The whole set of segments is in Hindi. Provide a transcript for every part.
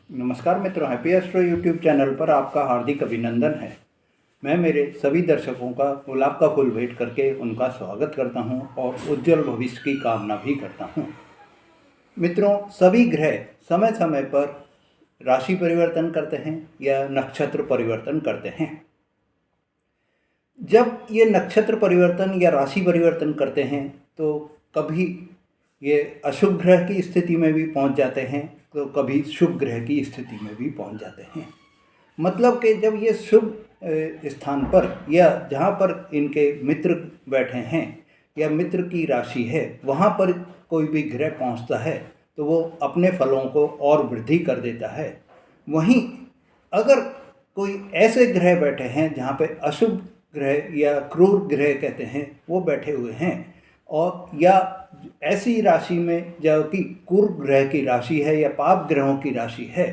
नमस्कार मित्रों, हैप्पी एस्ट्रो यूट्यूब चैनल पर आपका हार्दिक अभिनंदन है। मैं मेरे सभी दर्शकों का गुलाब का फूल भेंट करके उनका स्वागत करता हूं और उज्जवल भविष्य की कामना भी करता हूं। मित्रों, सभी ग्रह समय समय पर राशि परिवर्तन करते हैं या नक्षत्र परिवर्तन करते हैं। जब ये नक्षत्र परिवर्तन या राशि परिवर्तन करते हैं तो कभी ये अशुभ ग्रह की स्थिति में भी पहुंच जाते हैं तो कभी शुभ ग्रह की स्थिति में भी पहुंच जाते हैं। मतलब कि जब ये शुभ स्थान पर या जहाँ पर इनके मित्र बैठे हैं या मित्र की राशि है वहाँ पर कोई भी ग्रह पहुँचता है तो वो अपने फलों को और वृद्धि कर देता है। वहीं अगर कोई ऐसे ग्रह बैठे हैं जहाँ पे अशुभ ग्रह या क्रूर ग्रह कहते हैं वो बैठे हुए हैं और या ऐसी राशि में जो कि क्रूर ग्रह की राशि है या पाप ग्रहों की राशि है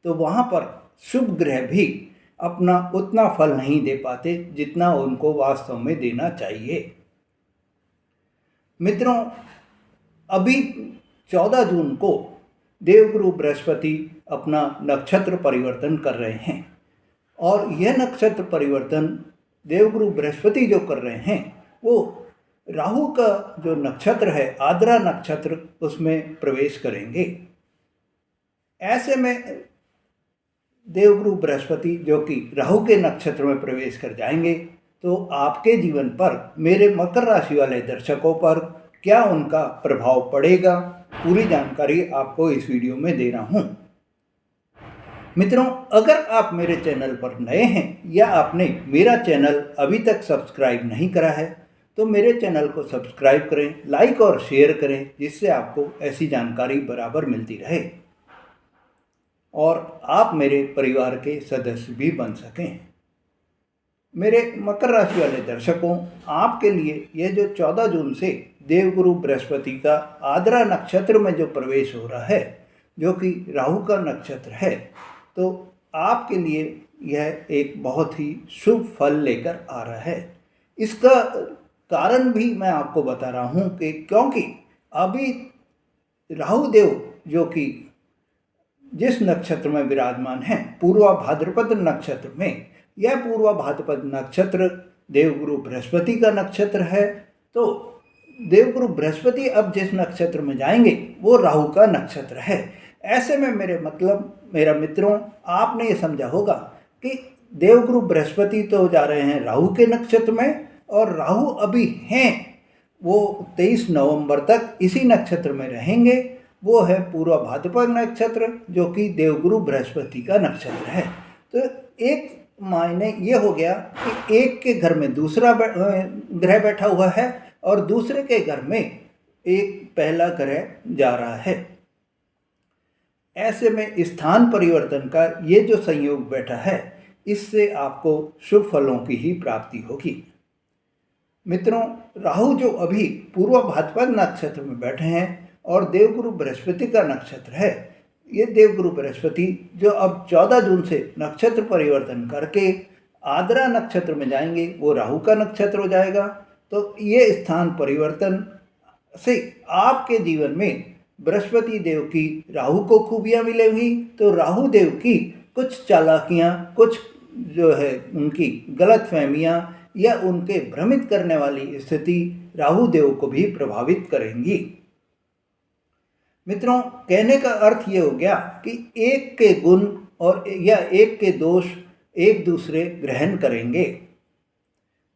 तो वहाँ पर शुभ ग्रह भी अपना उतना फल नहीं दे पाते जितना उनको वास्तव में देना चाहिए। मित्रों, अभी 14 जून को देवगुरु बृहस्पति अपना नक्षत्र परिवर्तन कर रहे हैं और यह नक्षत्र परिवर्तन देवगुरु बृहस्पति जो कर रहे हैं वो राहु का जो नक्षत्र है आद्रा नक्षत्र उसमें प्रवेश करेंगे। ऐसे में देवगुरु बृहस्पति जो कि राहु के नक्षत्र में प्रवेश कर जाएंगे तो आपके जीवन पर, मेरे मकर राशि वाले दर्शकों पर क्या उनका प्रभाव पड़ेगा, पूरी जानकारी आपको इस वीडियो में दे रहा हूँ। मित्रों, अगर आप मेरे चैनल पर नए हैं या आपने मेरा चैनल अभी तक सब्सक्राइब नहीं करा है तो मेरे चैनल को सब्सक्राइब करें, लाइक और शेयर करें जिससे आपको ऐसी जानकारी बराबर मिलती रहे और आप मेरे परिवार के सदस्य भी बन सकें। मेरे मकर राशि वाले दर्शकों, आपके लिए यह जो 14 जून से देवगुरु बृहस्पति का आद्रा नक्षत्र में जो प्रवेश हो रहा है जो कि राहु का नक्षत्र है तो आपके लिए यह एक बहुत ही शुभ फल लेकर आ रहा है। इसका कारण भी मैं आपको बता रहा हूँ कि क्योंकि अभी राहु देव जो कि जिस नक्षत्र में विराजमान है पूर्वा भाद्रपद नक्षत्र में, यह पूर्वा भाद्रपद नक्षत्र देवगुरु बृहस्पति का नक्षत्र है तो देवगुरु बृहस्पति अब जिस नक्षत्र में जाएंगे वो राहु का नक्षत्र है। ऐसे में मेरा मित्रों, आपने ये समझा होगा कि देवगुरु बृहस्पति तो जा रहे हैं राहु के नक्षत्र में और राहु अभी हैं वो 23 नवंबर तक इसी नक्षत्र में रहेंगे। वो है पूर्वा भाद्रपद नक्षत्र जो कि देवगुरु बृहस्पति का नक्षत्र है। तो एक मायने ये हो गया कि एक के घर में दूसरा ग्रह बैठा हुआ है और दूसरे के घर में एक पहला ग्रह जा रहा है। ऐसे में स्थान परिवर्तन का ये जो संयोग बैठा है इससे आपको शुभ फलों की ही प्राप्ति होगी। मित्रों, राहु जो अभी पूर्व भाद्रपद नक्षत्र में बैठे हैं और देवगुरु बृहस्पति का नक्षत्र है, ये देवगुरु बृहस्पति जो अब 14 जून से नक्षत्र परिवर्तन करके आद्रा नक्षत्र में जाएंगे वो राहु का नक्षत्र हो जाएगा। तो ये स्थान परिवर्तन से आपके जीवन में बृहस्पति देव की राहु को खूबियाँ मिलेंगी तो राहु देव की कुछ चालाकियाँ, कुछ जो है उनकी गलत फहमियाँ या उनके भ्रमित करने वाली स्थिति राहु देव को भी प्रभावित करेंगी। मित्रों, कहने का अर्थ ये हो गया कि एक के गुण और या एक के दोष एक दूसरे ग्रहण करेंगे।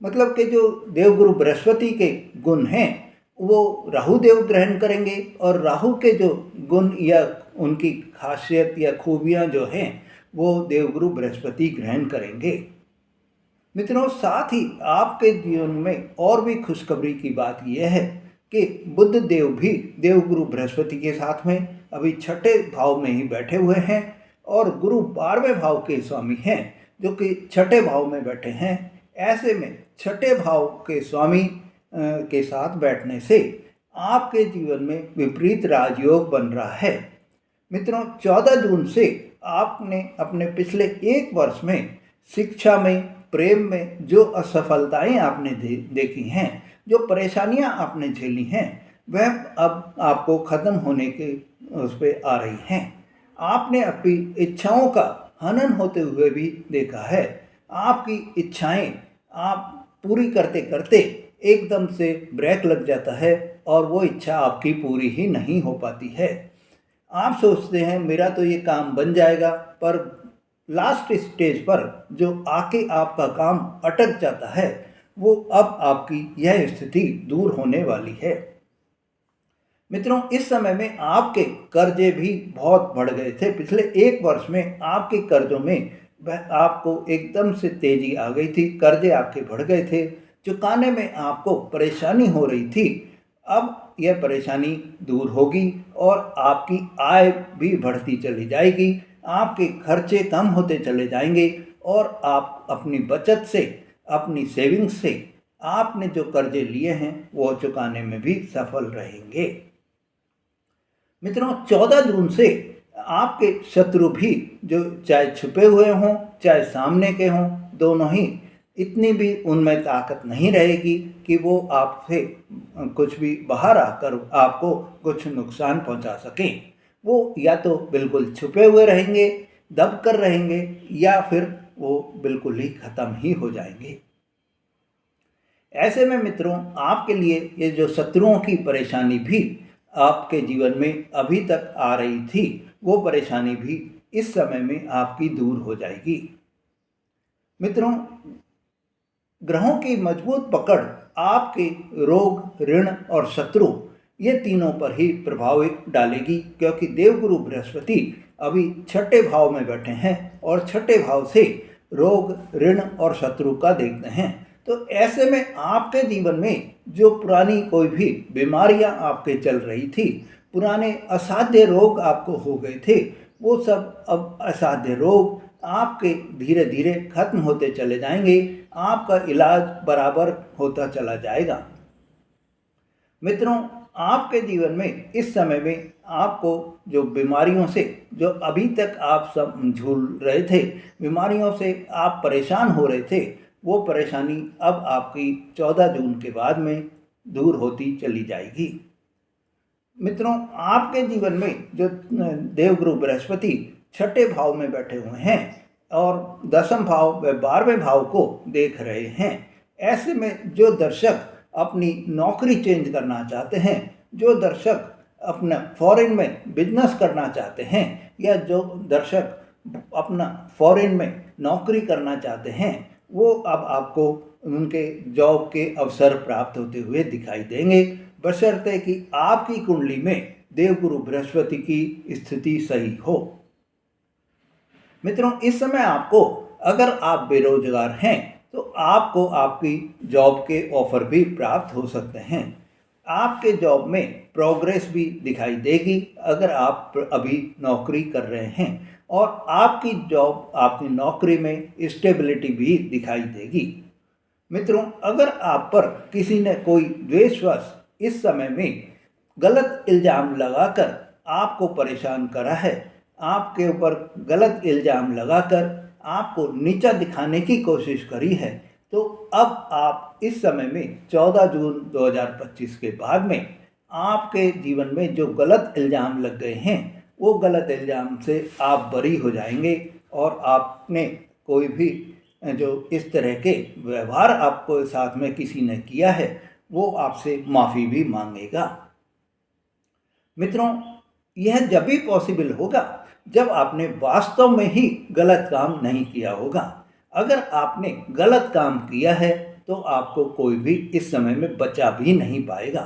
मतलब कि जो देवगुरु बृहस्पति के गुण हैं वो राहु देव ग्रहण करेंगे और राहु के जो गुण या उनकी खासियत या खूबियाँ जो हैं वो देवगुरु बृहस्पति ग्रहण करेंगे। मित्रों, साथ ही आपके जीवन में और भी खुशखबरी की बात यह है कि बुध देव भी देवगुरु बृहस्पति के साथ में अभी छठे भाव में ही बैठे हुए हैं और गुरु 12वें भाव के स्वामी हैं जो कि छठे भाव में बैठे हैं। ऐसे में छठे भाव के स्वामी के साथ बैठने से आपके जीवन में विपरीत राजयोग बन रहा है। मित्रों, 14 जून से आपने अपने पिछले 1 वर्ष में शिक्षा में, प्रेम में जो असफलताएं आपने देखी हैं, जो परेशानियां आपने झेली हैं, वह अब आपको ख़त्म होने के उस पर आ रही हैं। आपने अपनी इच्छाओं का हनन होते हुए भी देखा है। आपकी इच्छाएं आप पूरी करते करते एकदम से ब्रेक लग जाता है और वो इच्छा आपकी पूरी ही नहीं हो पाती है। आप सोचते हैं मेरा तो ये काम बन जाएगा, पर लास्ट स्टेज पर जो आके आपका काम अटक जाता है, वो अब आपकी यह स्थिति दूर होने वाली है। मित्रों, इस समय में आपके कर्जे भी बहुत बढ़ गए थे। पिछले 1 वर्ष में आपके कर्जों में आपको एकदम से तेजी आ गई थी, कर्जे आपके बढ़ गए थे, चुकाने में आपको परेशानी हो रही थी। अब यह परेशानी दूर होगी और आपकी आय भी बढ़ती चली जाएगी, आपके खर्चे कम होते चले जाएंगे और आप अपनी बचत से, अपनी सेविंग्स से आपने जो कर्जे लिए हैं वो चुकाने में भी सफल रहेंगे। मित्रों, 14 जून से आपके शत्रु भी, जो चाहे छुपे हुए हों चाहे सामने के हों, दोनों ही, इतनी भी उनमें ताकत नहीं रहेगी कि वो आपसे कुछ भी बाहर आकर आपको कुछ नुकसान पहुंचा सकें। वो या तो बिल्कुल छुपे हुए रहेंगे, दब कर रहेंगे, या फिर वो बिल्कुल ही ख़त्म ही हो जाएंगे। ऐसे में मित्रों, आपके लिए ये जो शत्रुओं की परेशानी भी आपके जीवन में अभी तक आ रही थी, वो परेशानी भी इस समय में आपकी दूर हो जाएगी। मित्रों, ग्रहों की मजबूत पकड़ आपके रोग, ऋण और शत्रु, ये तीनों पर ही प्रभाव डालेगी, क्योंकि देवगुरु बृहस्पति अभी छठे भाव में बैठे हैं और छठे भाव से रोग, ऋण और शत्रु का देखते हैं। तो ऐसे में आपके जीवन में जो पुरानी कोई भी बीमारियां आपके चल रही थी, पुराने असाध्य रोग आपको हो गए थे, वो सब अब असाध्य रोग आपके धीरे धीरे खत्म होते चले जाएंगे, आपका इलाज बराबर होता चला जाएगा। मित्रों, आपके जीवन में इस समय में आपको जो बीमारियों से, जो अभी तक आप सब झूल रहे थे, बीमारियों से आप परेशान हो रहे थे, वो परेशानी अब आपकी 14 जून के बाद में दूर होती चली जाएगी। मित्रों, आपके जीवन में जो देवगुरु बृहस्पति छठे भाव में बैठे हुए हैं और दसम भाव व 12वें भाव को देख रहे हैं, ऐसे में जो दर्शक अपनी नौकरी चेंज करना चाहते हैं, जो दर्शक अपना फॉरेन में बिजनेस करना चाहते हैं, या जो दर्शक अपना फॉरेन में नौकरी करना चाहते हैं, वो अब आपको उनके जॉब के अवसर प्राप्त होते हुए दिखाई देंगे, बशर्ते कि आपकी कुंडली में देवगुरु बृहस्पति की स्थिति सही हो। मित्रों, इस समय आपको, अगर आप बेरोजगार हैं, तो आपको आपकी जॉब के ऑफर भी प्राप्त हो सकते हैं। आपके जॉब में प्रोग्रेस भी दिखाई देगी अगर आप अभी नौकरी कर रहे हैं, और आपकी जॉब, आपकी नौकरी में स्टेबिलिटी भी दिखाई देगी। मित्रों, अगर आप पर किसी ने कोई द्वेषवश इस समय में गलत इल्ज़ाम लगाकर आपको परेशान करा है, आपके ऊपर गलत इल्ज़ाम लगाकर आपको नीचा दिखाने की कोशिश करी है, तो अब आप इस समय में 14 जून 2025 के बाद में आपके जीवन में जो गलत इल्ज़ाम लग गए हैं, वो गलत इल्ज़ाम से आप बरी हो जाएंगे और आपने कोई भी जो इस तरह के व्यवहार आपको साथ में किसी ने किया है, वो आपसे माफ़ी भी मांगेगा। मित्रों, यह जब भी पॉसिबल होगा जब आपने वास्तव में ही गलत काम नहीं किया होगा। अगर आपने गलत काम किया है तो आपको कोई भी इस समय में बचा भी नहीं पाएगा,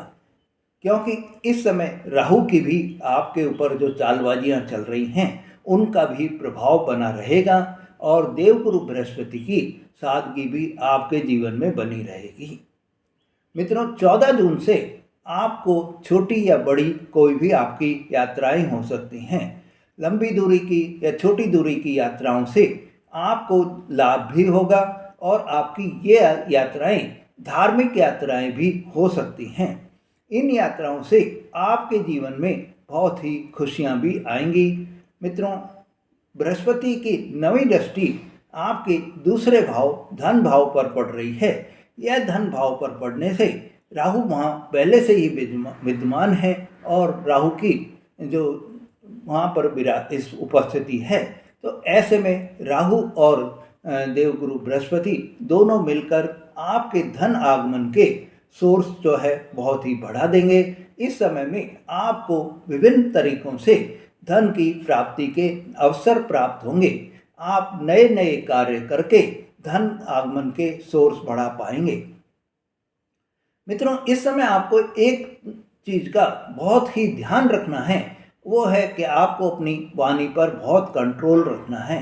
क्योंकि इस समय राहु की भी आपके ऊपर जो चालबाजियां चल रही हैं, उनका भी प्रभाव बना रहेगा और देवगुरु बृहस्पति की सादगी भी आपके जीवन में बनी रहेगी। मित्रों, 14 जून से आपको छोटी या बड़ी कोई भी आपकी यात्राएं हो सकती हैं। लंबी दूरी की या छोटी दूरी की यात्राओं से आपको लाभ भी होगा और आपकी ये यात्राएं धार्मिक यात्राएं भी हो सकती हैं। इन यात्राओं से आपके जीवन में बहुत ही खुशियां भी आएंगी। मित्रों, बृहस्पति की 9वीं दृष्टि आपके दूसरे भाव, धन भाव पर पड़ रही है। यह धन भाव पर पड़ने से राहु वहाँ पहले से ही विद्यमान है और राहु की जो वहाँ पर इस उपस्थिति है। तो ऐसे में राहु और देवगुरु बृहस्पति दोनों मिलकर आपके धन आगमन के सोर्स जो है बहुत ही बढ़ा देंगे। इस समय में आपको विभिन्न तरीकों से धन की प्राप्ति के अवसर प्राप्त होंगे। आप नए नए कार्य करके धन आगमन के सोर्स बढ़ा पाएंगे। मित्रों, इस समय आपको एक चीज का बहुत ही ध्यान रखना है, वो है कि आपको अपनी वाणी पर बहुत कंट्रोल रखना है।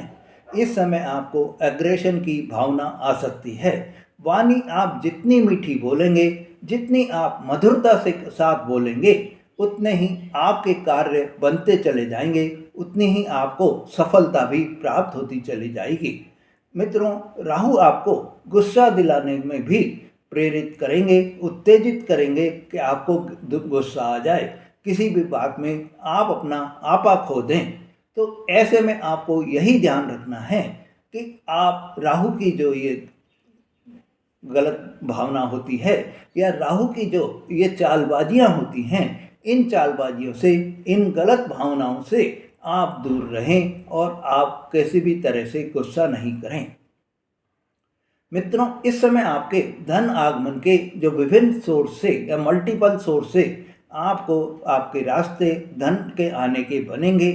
इस समय आपको एग्रेशन की भावना आ सकती है। वाणी आप जितनी मीठी बोलेंगे, जितनी आप मधुरता से साथ बोलेंगे, उतने ही आपके कार्य बनते चले जाएंगे, उतनी ही आपको सफलता भी प्राप्त होती चली जाएगी। मित्रों, राहु आपको गुस्सा दिलाने में भी प्रेरित करेंगे, उत्तेजित करेंगे कि आपको गुस्सा आ जाए, किसी भी बात में आप अपना आपा खो दें। तो ऐसे में आपको यही ध्यान रखना है कि आप राहु की जो ये गलत भावना होती है या राहु की जो ये चालबाजियां होती हैं, इन चालबाजियों से, इन गलत भावनाओं से आप दूर रहें और आप किसी भी तरह से गुस्सा नहीं करें। मित्रों, इस समय आपके धन आगमन के जो विभिन्न सोर्स से या मल्टीपल सोर्स से आपको आपके रास्ते धन के आने के बनेंगे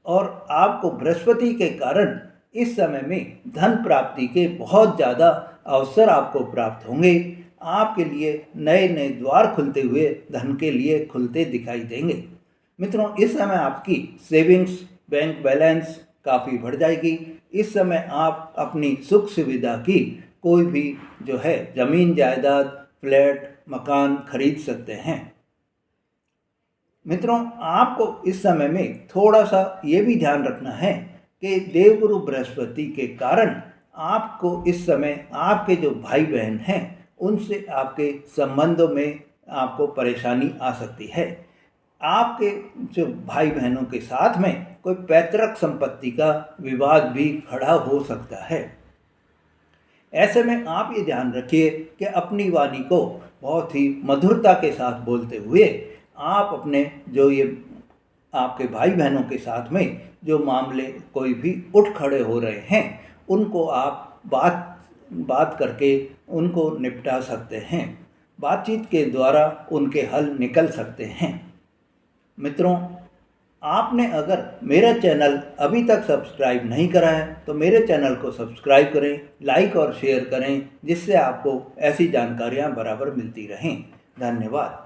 और आपको बृहस्पति के कारण इस समय में धन प्राप्ति के बहुत ज़्यादा अवसर आपको प्राप्त होंगे। आपके लिए नए नए द्वार खुलते हुए धन के लिए खुलते दिखाई देंगे। मित्रों, इस समय आपकी सेविंग्स बैंक बैलेंस काफ़ी बढ़ जाएगी। इस समय आप अपनी सुख सुविधा की कोई भी जो है जमीन जायदाद, फ्लैट, मकान खरीद सकते हैं। मित्रों, आपको इस समय में थोड़ा सा ये भी ध्यान रखना है कि देवगुरु बृहस्पति के कारण आपको इस समय आपके जो भाई बहन हैं उनसे आपके संबंधों में आपको परेशानी आ सकती है। आपके जो भाई बहनों के साथ में कोई पैतृक संपत्ति का विवाद भी खड़ा हो सकता है। ऐसे में आप ये ध्यान रखिए कि अपनी वाणी को बहुत ही मधुरता के साथ बोलते हुए आप अपने जो ये आपके भाई बहनों के साथ में जो मामले कोई भी उठ खड़े हो रहे हैं, उनको आप बात करके उनको निपटा सकते हैं। बातचीत के द्वारा उनके हल निकल सकते हैं। मित्रों, आपने अगर मेरा चैनल अभी तक सब्सक्राइब नहीं करा है तो मेरे चैनल को सब्सक्राइब करें, लाइक और शेयर करें, जिससे आपको ऐसी जानकारियां बराबर मिलती रहें। धन्यवाद।